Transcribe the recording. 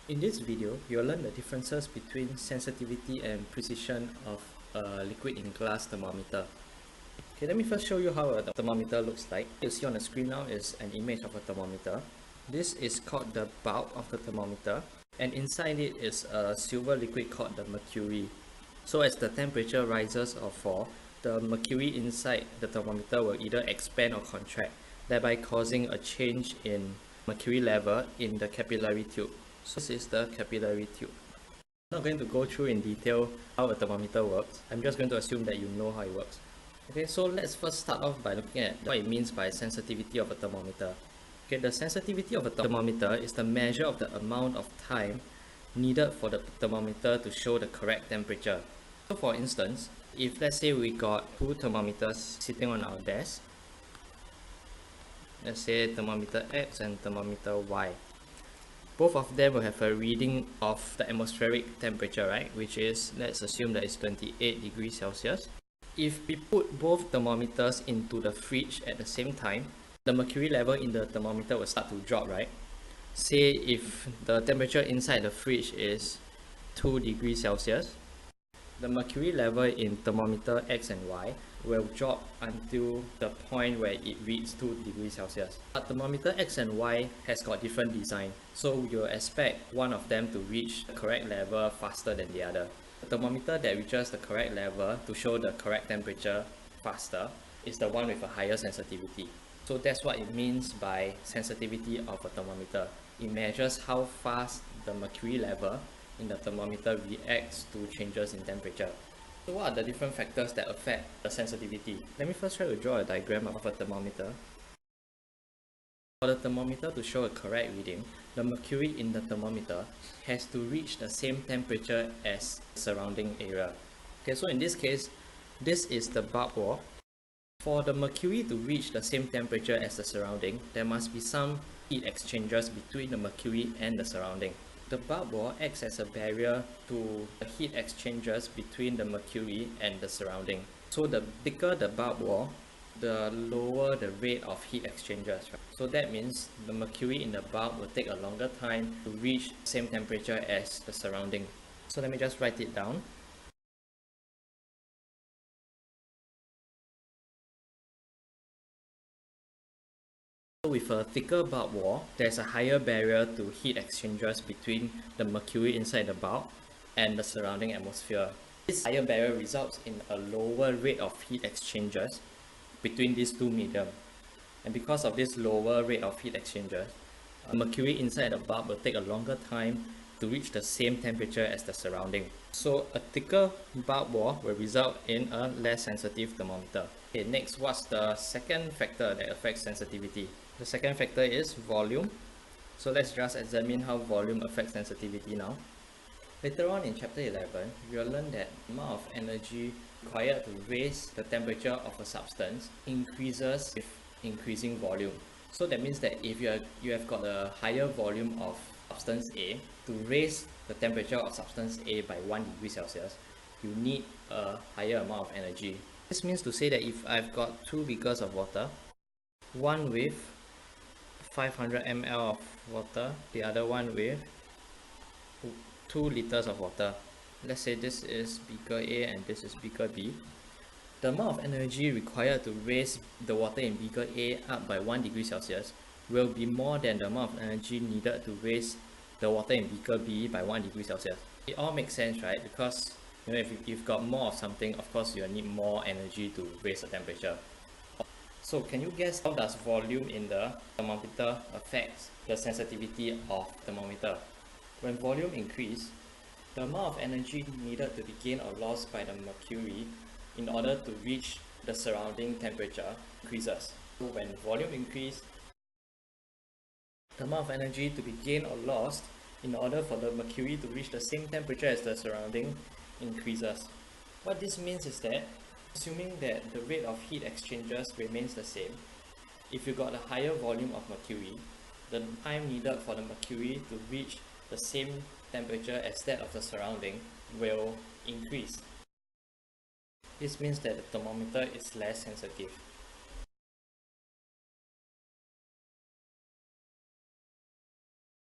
In this video, you'll learn the differences between sensitivity and precision of a liquid in glass thermometer. Okay, let me first show you how a thermometer looks like. You see on the screen now is an image of a thermometer. This is called the bulb of the thermometer, and inside it is a silver liquid called the mercury. So as the temperature rises or falls, the mercury inside the thermometer will either expand or contract, thereby causing a change in mercury level in the capillary tube. So this is the capillary tube. I'm not going to go through in detail how a thermometer works. I'm just going to assume that you know how it works. Okay, so let's first start off by looking at what it means by sensitivity of a thermometer. Okay, the sensitivity of a thermometer is the measure of the amount of time needed for the thermometer to show the correct temperature. So for instance, if let's say we got two thermometers sitting on our desk, let's say thermometer X and thermometer Y. Both of them will have a reading of the atmospheric temperature, right? Which is, let's assume that it's 28 degrees Celsius. If we put both thermometers into the fridge at the same time, the mercury level in the thermometer will start to drop, right? Say if the temperature inside the fridge is 2 degrees Celsius, the mercury level in thermometer X and Y will drop until the point where it reaches 2 degrees Celsius. But thermometer X and Y has got different design, so you'll expect one of them to reach the correct level faster than the other. The thermometer that reaches the correct level to show the correct temperature faster is the one with a higher sensitivity. So that's what it means by sensitivity of a thermometer. It measures how fast the mercury level in the thermometer reacts to changes in temperature. So what are the different factors that affect the sensitivity? Let me first try to draw a diagram of a thermometer. For the thermometer to show a correct reading, the mercury in the thermometer has to reach the same temperature as the surrounding area. Okay, so in this case, this is the bulb wall. For the mercury to reach the same temperature as the surrounding, there must be some heat exchangers between the mercury and the surrounding. The bulb wall acts as a barrier to the heat exchangers between the mercury and the surrounding. So the thicker the bulb wall, the lower the rate of heat exchangers. Right? So that means the mercury in the bulb will take a longer time to reach the same temperature as the surrounding. So let me just write it down. With a thicker bulb wall, there's a higher barrier to heat exchangers between the mercury inside the bulb and the surrounding atmosphere. This higher barrier results in a lower rate of heat exchangers between these two mediums. And because of this lower rate of heat exchangers, the mercury inside the bulb will take a longer time to reach the same temperature as the surrounding. So a thicker bulb wall will result in a less sensitive thermometer. Okay, next, what's the second factor that affects sensitivity? The second factor is volume. So let's just examine how volume affects sensitivity now. Later on in chapter 11, you'll learn that the amount of energy required to raise the temperature of a substance increases with increasing volume. So that means that if you have got a higher volume of substance A, to raise the temperature of substance A by 1 degree Celsius, you need a higher amount of energy. This means to say that if I've got 2 beakers of water, one with 500 ml of water, the other one with 2 liters of water. Let's say this is beaker A and this is beaker B. The amount of energy required to raise the water in beaker A up by 1 degree Celsius will be more than the amount of energy needed to raise the water in beaker B by 1 degree Celsius. It all makes sense, right? Because if you've got more of something, of course you'll need more energy to raise the temperature. So can you guess how does volume in the thermometer affect the sensitivity of thermometer? When volume increases, the amount of energy needed to be gained or lost by the mercury in order to reach the surrounding temperature increases. So when volume increases, the amount of energy to be gained or lost in order for the mercury to reach the same temperature as the surrounding increases. What this means is that, assuming that the rate of heat exchangers remains the same, if you got a higher volume of mercury, the time needed for the mercury to reach the same temperature as that of the surrounding will increase. This means that the thermometer is less sensitive.